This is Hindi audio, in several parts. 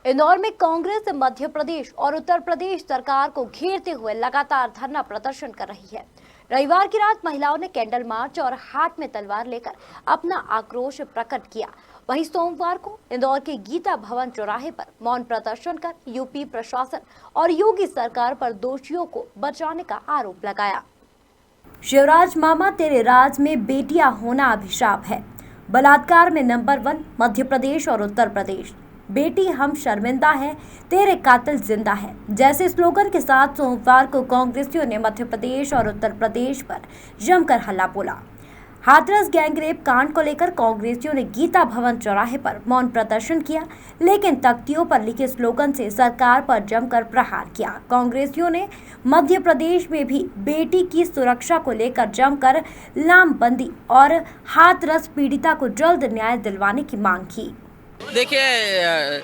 इंदौर में कांग्रेस मध्य प्रदेश और उत्तर प्रदेश सरकार को घेरते हुए लगातार धरना प्रदर्शन कर रही है। रविवार की रात महिलाओं ने कैंडल मार्च और हाथ में तलवार लेकर अपना आक्रोश प्रकट किया। वहीं सोमवार को इंदौर के गीता भवन चौराहे पर मौन प्रदर्शन कर यूपी प्रशासन और योगी सरकार पर दोषियों को बचाने का आरोप लगाया। शिवराज मामा, तेरे राज में बेटियां होना अभिशाप है। बलात्कार में नंबर 1 मध्य प्रदेश और उत्तर प्रदेश। बेटी हम शर्मिंदा है, तेरे कातिल जिंदा है जैसे स्लोगन के साथ सोमवार को कांग्रेसियों ने मध्य प्रदेश और उत्तर प्रदेश पर जमकर हल्ला बोला। हाथरस गैंगरेप कांड को लेकर कांग्रेसियों ने गीता भवन चौराहे पर मौन प्रदर्शन किया, लेकिन तख्तियों पर लिखे स्लोगन से सरकार पर जमकर प्रहार किया। कांग्रेसियों ने मध्य प्रदेश में भी बेटी की सुरक्षा को लेकर जमकर लामबंदी और हाथरस पीड़िता को जल्द न्याय दिलवाने की मांग की। देखिए,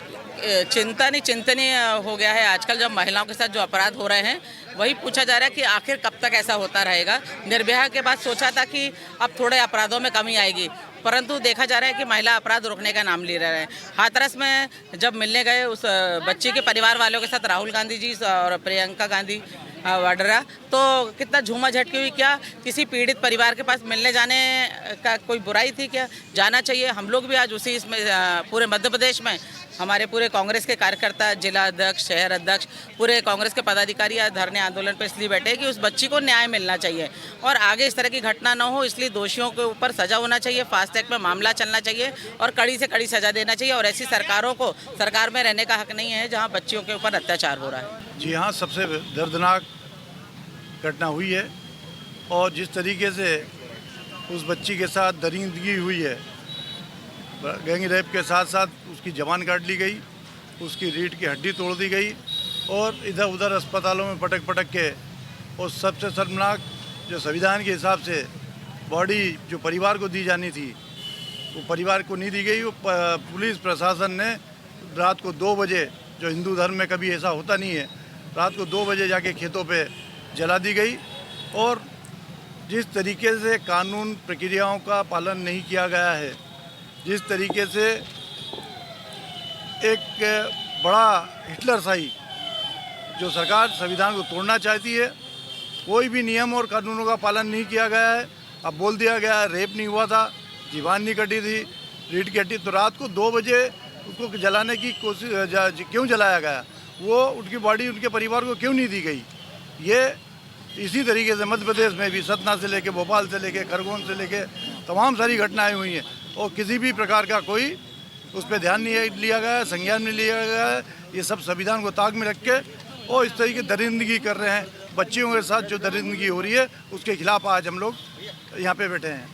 चिंता नहीं चिंतनीय हो गया है। आजकल जब महिलाओं के साथ जो अपराध हो रहे हैं वही पूछा जा रहा है कि आखिर कब तक ऐसा होता रहेगा। निर्भया के बाद सोचा था कि अब थोड़े अपराधों में कमी आएगी, परंतु देखा जा रहा है कि महिला अपराध रोकने का नाम ले रहे हैं। हाथरस में जब मिलने गए उस बच्ची के परिवार वालों के साथ राहुल गांधी जी और प्रियंका गांधी वाड्रा, तो कितना झूमा झटकी हुई। क्या किसी पीड़ित परिवार के पास मिलने जाने का कोई बुराई थी? क्या जाना चाहिए। हम लोग भी आज उसी इसमें पूरे मध्य प्रदेश में हमारे पूरे कांग्रेस के कार्यकर्ता, जिला अध्यक्ष, शहर अध्यक्ष, पूरे कांग्रेस के पदाधिकारी आज धरने आंदोलन पर इसलिए बैठे कि उस बच्ची को न्याय मिलना चाहिए और आगे इस तरह की घटना न हो, इसलिए दोषियों के ऊपर सजा होना चाहिए। फास्ट ट्रैक में मामला चलना चाहिए और कड़ी से कड़ी सजा देना चाहिए। और ऐसी सरकारों को सरकार में रहने का हक नहीं है जहाँ बच्चियों के ऊपर अत्याचार हो रहा है। जी हाँ, सबसे दर्दनाक घटना हुई है और जिस तरीके से उस बच्ची के साथ दरिंदगी हुई है, गैंग रेप के साथ साथ उसकी जबान काट ली गई, उसकी रीढ़ की हड्डी तोड़ दी गई और इधर उधर अस्पतालों में पटक पटक के, और सबसे शर्मनाक जो संविधान के हिसाब से बॉडी जो परिवार को दी जानी थी वो परिवार को नहीं दी गई। वो पुलिस प्रशासन ने रात को 2 बजे, जो हिंदू धर्म में कभी ऐसा होता नहीं है, रात को 2 बजे जाके खेतों पे जला दी गई। और जिस तरीके से कानून प्रक्रियाओं का पालन नहीं किया गया है, जिस तरीके से एक बड़ा हिटलरशाही जो सरकार संविधान को तोड़ना चाहती है, कोई भी नियम और कानूनों का पालन नहीं किया गया है। अब बोल दिया गया है रेप नहीं हुआ था, जीवान नहीं कटी थी, रीढ़ की हड्डी, तो रात को 2 बजे उसको जलाने की कोशिश क्यों जलाया गया? वो उनकी बॉडी उनके परिवार को क्यों नहीं दी गई? ये इसी तरीके से मध्य प्रदेश में भी सतना से लेके भोपाल से लेके खरगोन से लेके तमाम सारी घटनाएं हुई हैं और किसी भी प्रकार का कोई उस पर ध्यान नहीं लिया गया है, संज्ञान नहीं लिया गया है। ये सब संविधान को ताक में रख के और इस तरीके दरिंदगी कर रहे हैं। बच्चियों के साथ जो दरिंदगी हो रही है उसके खिलाफ आज हम लोग यहाँ पे बैठे हैं।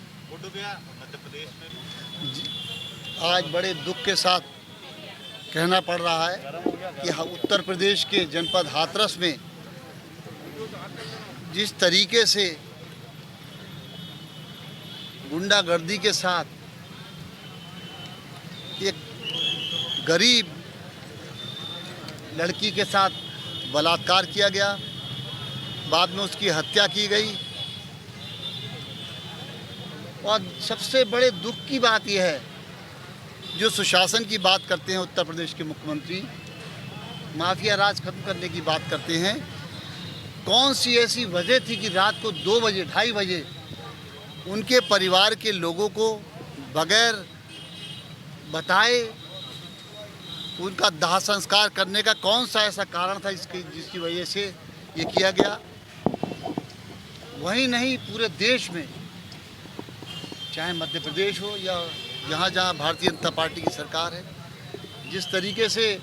आज बड़े दुख के साथ कहना पड़ रहा है कि उत्तर प्रदेश के जनपद हाथरस में जिस तरीके से गुंडागर्दी के साथ एक गरीब लड़की के साथ बलात्कार किया गया, बाद में उसकी हत्या की गई। और सबसे बड़े दुख की बात यह है, जो सुशासन की बात करते हैं उत्तर प्रदेश के मुख्यमंत्री, माफिया राज खत्म करने की बात करते हैं, कौन सी ऐसी वजह थी कि रात को 2 बजे 2:30 बजे उनके परिवार के लोगों को बगैर बताए उनका दाह संस्कार करने का कौन सा ऐसा कारण था जिसकी वजह से ये किया गया? वही नहीं, पूरे देश में, चाहे मध्य प्रदेश हो या जहाँ जहाँ भारतीय जनता पार्टी की सरकार है, जिस तरीके से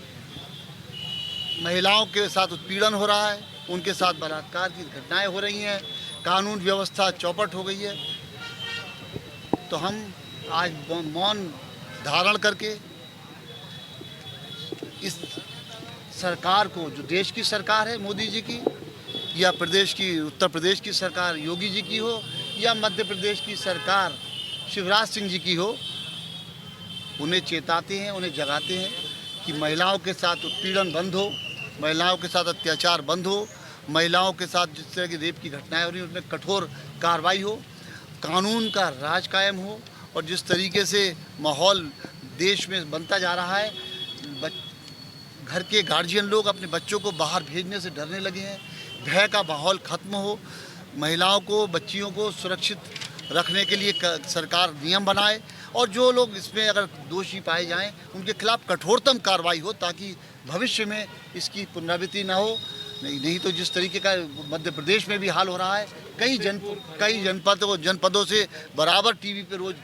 महिलाओं के साथ उत्पीड़न हो रहा है, उनके साथ बलात्कार की घटनाएं हो रही हैं, कानून व्यवस्था चौपट हो गई है, तो हम आज मौन धारण करके इस सरकार को, जो देश की सरकार है मोदी जी की, या प्रदेश की उत्तर प्रदेश की सरकार योगी जी की हो, या मध्य प्रदेश की सरकार शिवराज सिंह जी की हो, उन्हें चेताते हैं, उन्हें जगाते हैं कि महिलाओं के साथ उत्पीड़न बंद हो, महिलाओं के साथ अत्याचार बंद हो, महिलाओं के साथ जिस तरह की रेप की घटनाएं हो रही हैं उसमें कठोर कार्रवाई हो, कानून का राज कायम हो। और जिस तरीके से माहौल देश में बनता जा रहा है, घर के गार्जियन लोग अपने बच्चों को बाहर भेजने से डरने लगे हैं। भय का माहौल खत्म हो, महिलाओं को, बच्चियों को सुरक्षित रखने के लिए सरकार नियम बनाए और जो लोग इसमें अगर दोषी पाए जाएं उनके खिलाफ कठोरतम कार्रवाई हो, ताकि भविष्य में इसकी पुनरावृत्ति ना हो। नहीं तो जिस तरीके का मध्य प्रदेश में भी हाल हो रहा है, कई जनपदों से बराबर टीवी पे रोज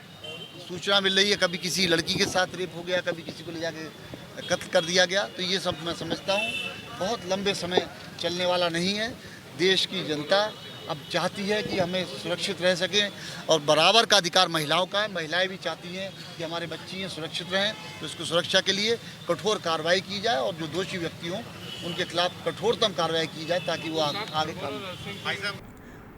सूचना मिल रही है, कभी किसी लड़की के साथ रेप हो गया, कभी किसी को ले जाके कत्ल कर दिया गया। तो ये सब मैं समझता हूँ बहुत लंबे समय चलने वाला नहीं है। देश की जनता अब चाहती है कि हमें सुरक्षित रह सकें और बराबर का अधिकार महिलाओं का है। महिलाएं भी चाहती हैं कि हमारे बच्चियाँ सुरक्षित रहें, तो इसको सुरक्षा के लिए कठोर कार्रवाई की जाए और जो दोषी व्यक्ति हों उनके खिलाफ कठोरतम कार्रवाई की जाए ताकि वो आगे काम।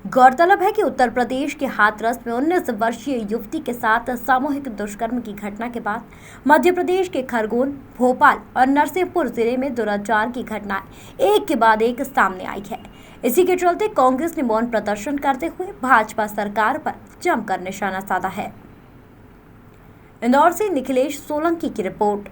गौरतलब है कि उत्तर प्रदेश के हाथरस में 19 वर्षीय युवती के साथ सामूहिक दुष्कर्म की घटना के बाद मध्य प्रदेश के खरगोन, भोपाल और नरसिंहपुर जिले में दुराचार की घटनाएं एक के बाद एक सामने आई है। इसी के चलते कांग्रेस ने मौन प्रदर्शन करते हुए भाजपा सरकार पर जमकर निशाना साधा है। इंदौर से निखिलेश सोलंकी की रिपोर्ट।